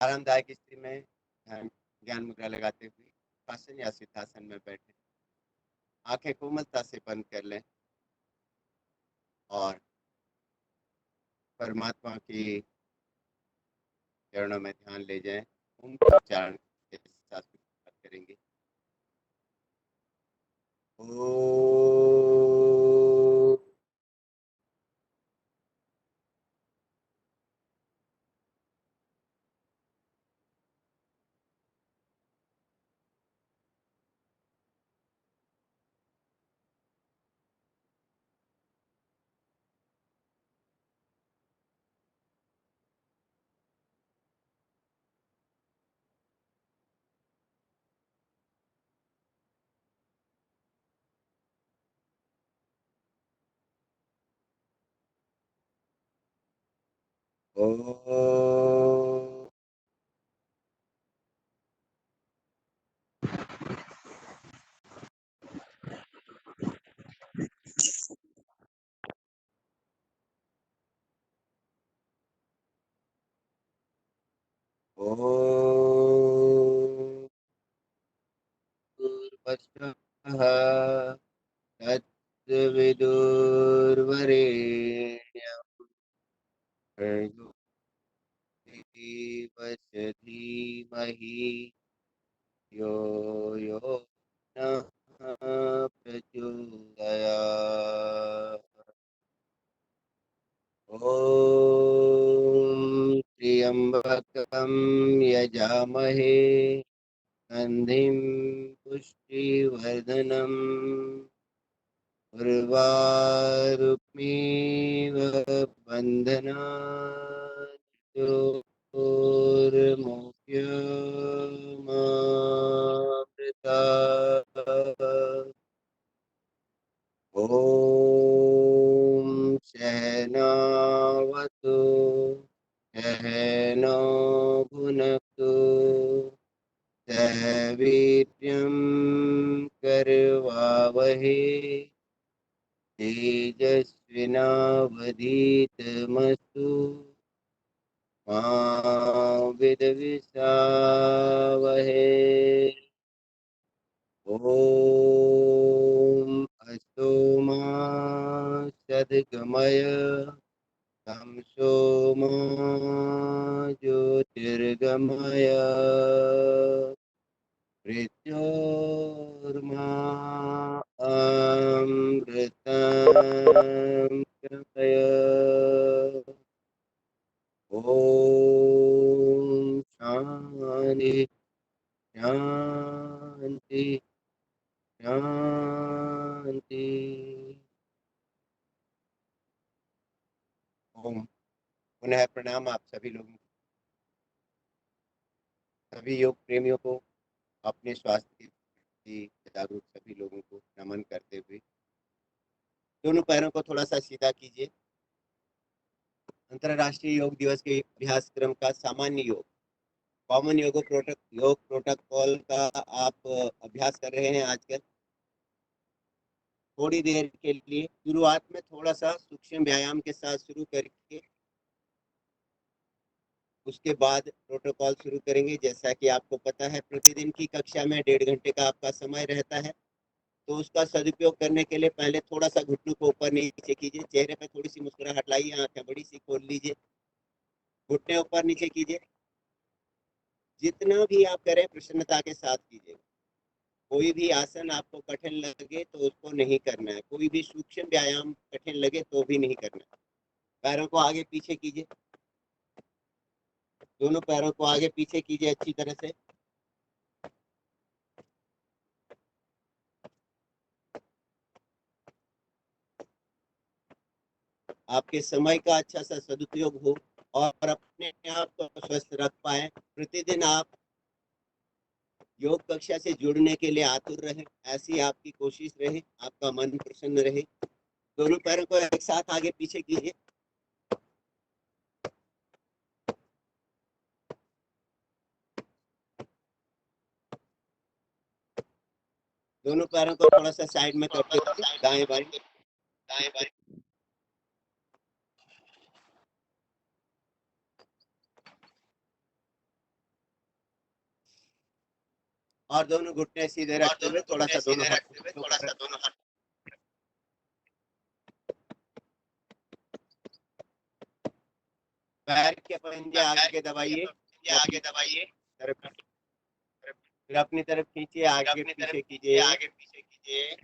आरामदायक स्थिति में ज्ञान मुद्रा लगाते हुए आसन या सिद्धासन में बैठे, आंखें कोमलता से बंद कर लें और परमात्मा की चरणों में ध्यान ले जाएं। ओम के उच्चारण के साथ शुरुआत करेंगे। ओ ओ तत्सविदुर्वरेण्यं देवस्य धीमहि यो यो नः प्रचोदयात्। ॐ त्र्यम्बकं यजामहे गन्धिं पुष्टिवर्धनम् उर्वारुक्मीव बन्धनात् दुर्मुख्यमामृतात्। ॐ सहनावतु सहनौ भुनक्तु सह वीर्यं करवावहे तेजस्विनावधीतमस्तु मा विद्विषावहे। ॐ अस्तु मा सद्गमय तमसो मा ज्योतिर्गमय मृत्योर्मा अमृतं गमय। ॐ शान्ति शान्ति शान्ति। ओम पुनः प्रणाम आप सभी लोगों, सभी योग प्रेमियों को, अपने स्वास्थ्य के प्रति जागरूक सभी लोगों को नमन करते हुए दोनों पैरों को थोड़ा सा सीधा कीजिए। अंतर्राष्ट्रीय योग दिवस के अभ्यास क्रम का सामान्य योग कॉमन योग प्रोटोकॉल का आप अभ्यास कर रहे हैं आजकल। थोड़ी देर के लिए शुरुआत में थोड़ा सा सूक्ष्म व्यायाम के साथ शुरू करके उसके बाद प्रोटोकॉल शुरू करेंगे। जैसा कि आपको पता है प्रतिदिन की कक्षा में 1.5 घंटे का आपका समय रहता है, तो उसका सदुपयोग करने के लिए पहले थोड़ा सा घुटनों को ऊपर नीचे कीजिए, चेहरे पे थोड़ी सी मुस्कुराहट लाइए, आंखें बड़ी सी खोल लीजिए, घुटने ऊपर नीचे कीजिए। जितना भी आप करें प्रसन्नता के साथ कीजिए। कोई भी आसन आपको कठिन लगे तो उसको नहीं करना है, कोई भी सूक्ष्म व्यायाम कठिन लगे तो भी नहीं करना है। पैरों को आगे पीछे कीजिए, दोनों पैरों को आगे पीछे कीजिए अच्छी तरह से। आपके समय का अच्छा सा सदुपयोग हो और अपने आप को स्वस्थ रख पाए। प्रतिदिन आप योग कक्षा से जुड़ने के लिए आतुर रहे, ऐसी आपकी कोशिश रहे, आपका मन प्रसन्न रहे। दोनों पैरों को एक साथ आगे पीछे कीजिए। दोनों पैरों को थोड़ा सा साइड में करते हुए दाएं बाएं दाएं बाएं। और दोनों घुटने सीधे रखते हुए थोड़ा सा दोनों हाथ पैर के पंजे आगे दबाइए, फिर अपनी तरफ खींचिए, आगे पीछे कीजिए।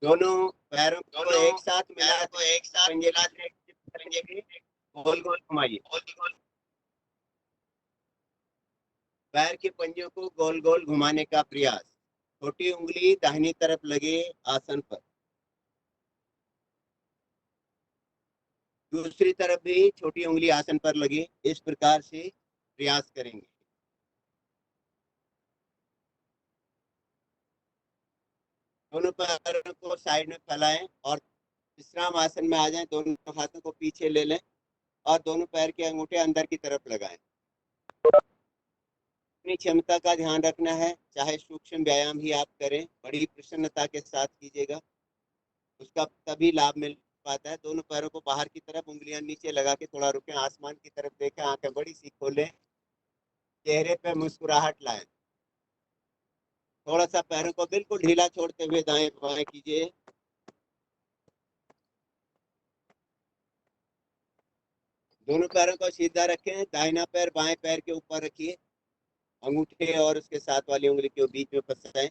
दोनों पैरों को एक साथ मिला पंजे की गोल गोल घुमाइए। पैर के पंजों को गोल गोल घुमाने का प्रयास। छोटी उंगली दाहिनी तरफ लगे आसन पर, दूसरी तरफ भी छोटी उंगली आसन पर लगे। इस प्रकार से प्रयास करेंगे। दोनों पैरों को साइड में फैलाएं और विश्राम आसन में आ जाएं। दोनों हाथों को पीछे ले लें और दोनों पैर के अंगूठे अंदर की तरफ लगाएं। अपनी क्षमता का ध्यान रखना है, चाहे सूक्ष्म व्यायाम ही आप करें, बड़ी प्रसन्नता के साथ कीजिएगा, उसका तभी लाभ मिल पाता है। दोनों पैरों को बाहर की तरफ उंगलियां नीचे लगा के थोड़ा रुकें, आसमान की तरफ देखें, आंखें बड़ी सी खोलें, चेहरे पे मुस्कुराहट लाएं। थोड़ा सा पैरों को बिल्कुल ढीला छोड़ते हुए दाएं बाएं कीजिए। दोनों पैरों को सीधा रखें, दाहिना पैर बाएं पैर के ऊपर रखिए, अंगूठे और उसके साथ वाली उंगली के बीच में फंसाएं।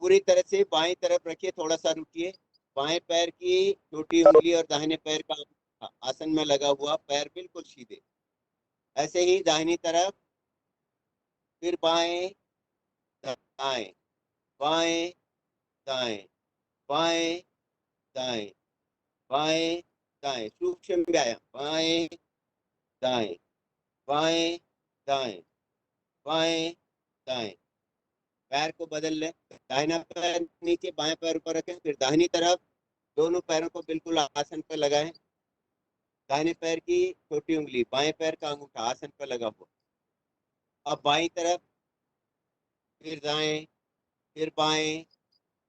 पूरी तरह से बाएं तरफ रखिए, थोड़ा सा रुकिए। बाएं पैर की छोटी उंगली और दाहिने पैर का आसन में लगा हुआ, पैर बिल्कुल सीधे। ऐसे ही दाहिनी तरफ, फिर बाएं दाएं, बाएं दाएं, बाएं दाएं, बाएं दाएं। सूक्ष्म व्यायाम, बाएं दाएं, बाएं दाएं, बाएं दाएं। पैर को बदल लें, दाहिना पैर नीचे बाएं पैर ऊपर रखें, फिर दाहिनी तरफ दोनों पैरों को बिल्कुल आसन पर लगाएं। दाहिने पैर की छोटी उंगली, बाएं पैर का अंगूठा आसन पर लगा हुआ। अब बाईं तरफ, फिर दाएं, फिर बाएं,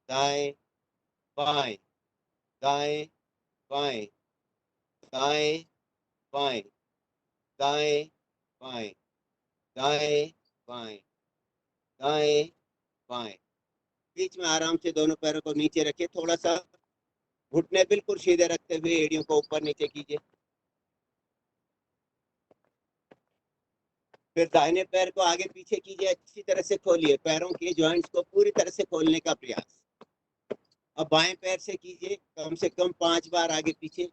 दाएं बाएं, दाएं बाएं, दाएं बाएं, दाएं बाएं, दाएं बाएं, दाएं बाएं। बीच में आराम से दोनों पैरों को नीचे रखिए, थोड़ा सा घुटने बिल्कुल सीधे रखते हुए एड़ियों को ऊपर नीचे कीजिए। फिर दाहिने पैर को आगे पीछे कीजिए, अच्छी तरह से खोलिए, पैरों के जॉइंट्स को पूरी तरह से खोलने का प्रयास। अब बाएं पैर से कीजिए, कम से कम 5 बार आगे पीछे।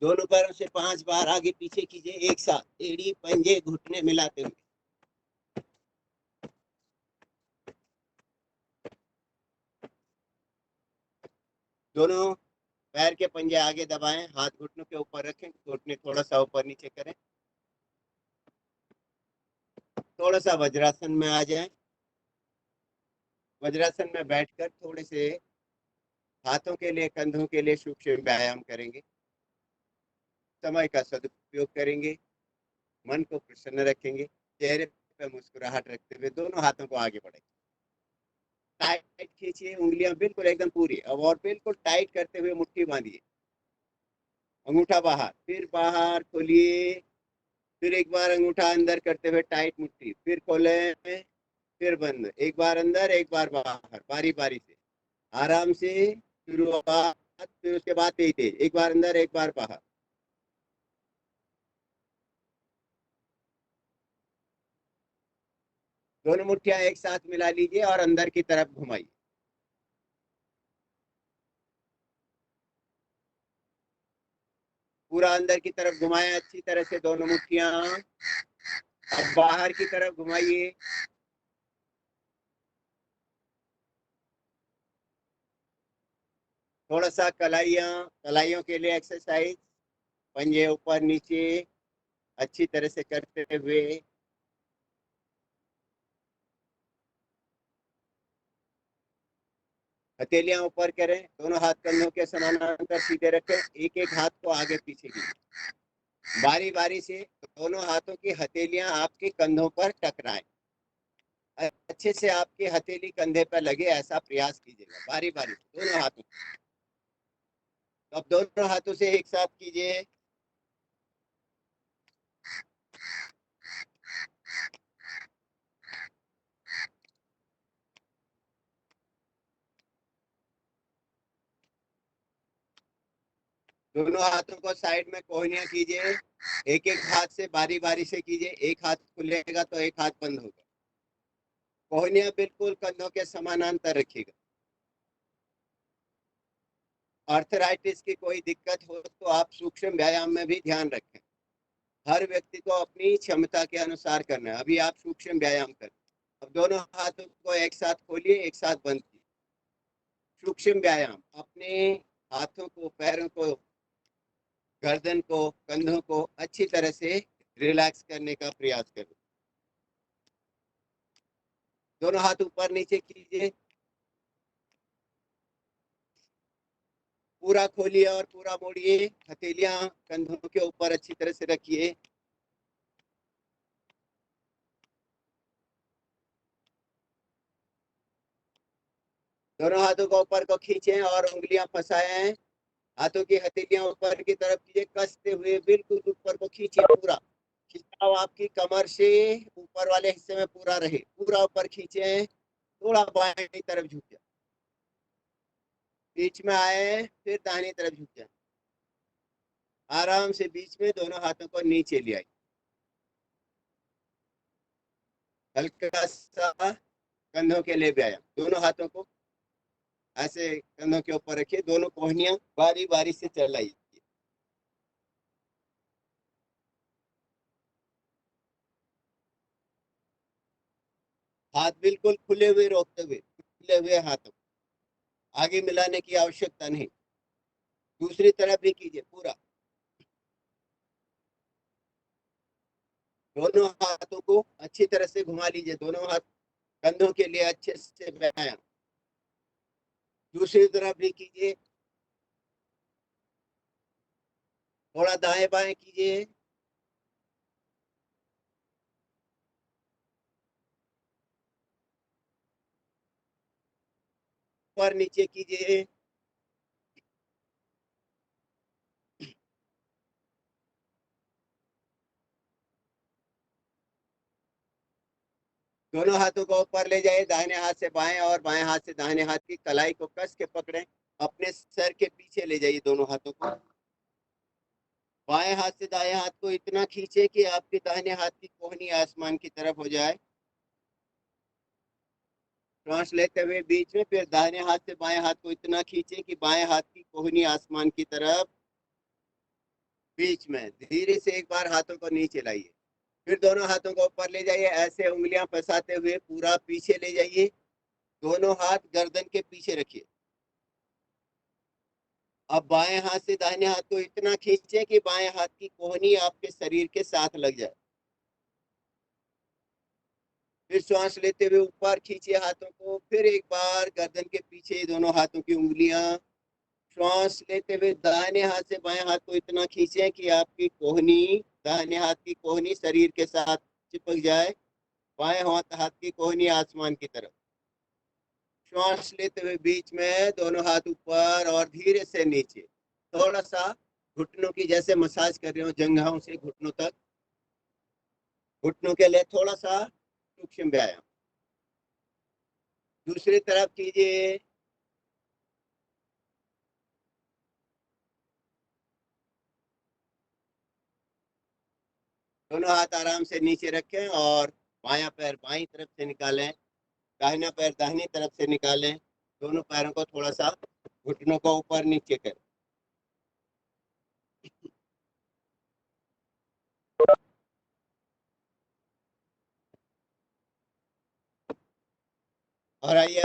दोनों पैरों से 5 बार आगे पीछे कीजिए एक साथ, एड़ी पंजे घुटने मिलाते हुए। दोनों पैर के पंजे आगे दबाएं, हाथ घुटनों के ऊपर रखें, घुटने थोड़ा सा ऊपर नीचे करें। थोड़ा सा वज्रासन में आ जाएं। वज्रासन में बैठकर थोड़े से हाथों के लिए, कंधों के लिए सूक्ष्म व्यायाम करेंगे। समय का सदुपयोग करेंगे, मन को प्रसन्न रखेंगे, चेहरे पर मुस्कुराहट रखते हुए दोनों हाथों को आगे बढ़ाएं। टाइट खींचिए, उंगलियां बिल्कुल एकदम पूरी, अब और बिल्कुल टाइट करते हुए मुट्ठी बांधिए, अंगूठा बाहर, फिर बाहर खोलिए, फिर एक बार अंगूठा अंदर करते हुए टाइट मुट्ठी, फिर खोले, फिर बंद, एक बार अंदर एक बार बाहर, बारी बारी से आराम से शुरुआत, फिर उसके बाद तेज तेज, एक बार अंदर एक बार बाहर। दोनों मुट्ठियां एक साथ मिला लीजिए और अंदर की तरफ घुमाइए। पूरा अंदर की तरफ घुमाएं अच्छी तरह से दोनों मुट्ठियां। अब बाहर की तरफ घुमाइए। थोड़ा सा कलाइयों के लिए एक्सरसाइज, पंजे ऊपर नीचे अच्छी तरह से करते हुए। हथेलियां ऊपर करें, दोनों हाथ कंधों के समानांतर सीधे रखें, एक एक हाथ को आगे पीछे कीजिए। बारी बारी से दोनों हाथों की हथेलियां आपके कंधों पर टकराएं, अच्छे से आपकी हथेली कंधे पर लगे ऐसा प्रयास कीजिएगा, बारी बारी दोनों हाथों। अब दोनों हाथों से एक साथ कीजिए, दोनों हाथों को साइड में कोहनियां कीजिए। एक एक हाथ से बारी बारी से कीजिए। एक हाथ खुलेगा तो एक हाथ बंद होगा। कोहनियां बिल्कुल कंधों के समानांतर रखिएगा। आर्थराइटिस की कोई दिक्कत हो तो आप सूक्ष्म व्यायाम में भी ध्यान रखें। हर व्यक्ति को अपनी क्षमता के अनुसार करना है। अभी आप सूक्ष्म व्यायाम करें। अब दोनों हाथों को एक साथ खोलिए, एक साथ बंद कीजिए। सूक्ष्म व्यायाम। अपने हाथों को, पैरों को, गर्दन को, कंधों को अच्छी तरह से रिलैक्स करने का प्रयास करें। दोनों हाथ ऊपर नीचे कीजिए। पूरा खोलिए और पूरा मोड़िए। हथेलियां कंधों के ऊपर अच्छी तरह से रखिए। दोनों हाथों को ऊपर को खींचें और उंगलियां फंसाएं। हाथों की हथेलियां ऊपर की तरफ कीजिए, कसते हुए बिल्कुल ऊपर को खींचिए। पूरा खिंचाव आपकी कमर से ऊपर वाले हिस्से में पूरा रहे। पूरा ऊपर खींचे। थोड़ा बाएं तरफ झुक जाए। बीच में आए, फिर दाहिनी तरफ झुक जाए। आराम से बीच में दोनों हाथों को नीचे ले आए। हल्का सा कंधों के लिए व्यायाम। दोनों हाथों को ऐसे कंधों के ऊपर रखिए। दोनों कोहनियां बारी बारी से चलाइए। हाथ बिल्कुल खुले हुए रोकते हुए, खुले हुए हाथों आगे मिलाने की आवश्यकता नहीं। दूसरी तरफ भी कीजिए पूरा। दोनों हाथों को अच्छी तरह से घुमा लीजिए। दोनों हाथ कंधों के लिए अच्छे से व्यायाम। दूसरी तरफ भी कीजिए। थोड़ा दाएं बाएं कीजिए। ऊपर नीचे कीजिए। दोनों हाथों को ऊपर ले जाइए। दाहिने हाथ से बाएं और बाएं हाथ से दाहिने हाथ की कलाई को कस के पकड़ें। अपने सर के पीछे ले जाइए दोनों हाथों को। बाएं हाथ से दाएं हाथ को इतना खींचे कि आपके दाहिने हाथ की कोहनी आसमान की तरफ हो जाए। सांस लेते हुए बीच में, फिर दाहिने हाथ से बाएं हाथ को इतना खींचे कि बाएं हाथ की कोहनी आसमान की तरफ। बीच में धीरे से एक बार हाथों को नीचे लाइए। फिर दोनों हाथों को ऊपर ले जाइए। ऐसे उंगलियां फंसाते हुए पूरा पीछे ले जाइए। दोनों हाथ गर्दन के पीछे रखिए। अब बाएं हाथ से दाहिने हाथ को इतना खींचे कि बाएं हाथ की कोहनी आपके शरीर के साथ लग जाए। फिर श्वास लेते हुए ऊपर खींचिए हाथों को। फिर एक बार गर्दन के पीछे दोनों हाथों की उंगलियां। श्वास लेते हुए दाहिने हाथ से बाएं हाथ को इतना खींचे कि आपकी कोहनी, दाहिने हाथ की कोहनी शरीर के साथ चिपक जाए। बाएं हाथ की कोहनी आसमान की तरफ। श्वास लेते हुए बीच में दोनों हाथ ऊपर और धीरे से नीचे। थोड़ा सा घुटनों की जैसे मसाज कर रहे हो, जंघाओं से घुटनों तक। घुटनों के लिए थोड़ा सा सूक्ष्म व्यायाम। दूसरी तरफ कीजिए। दोनों हाथ आराम से नीचे रखें और बायां पैर बाईं तरफ से निकालें। दाहिना पैर दाहिनी तरफ से निकालें। दोनों पैरों को थोड़ा सा घुटनों को ऊपर नीचे करें। और आइए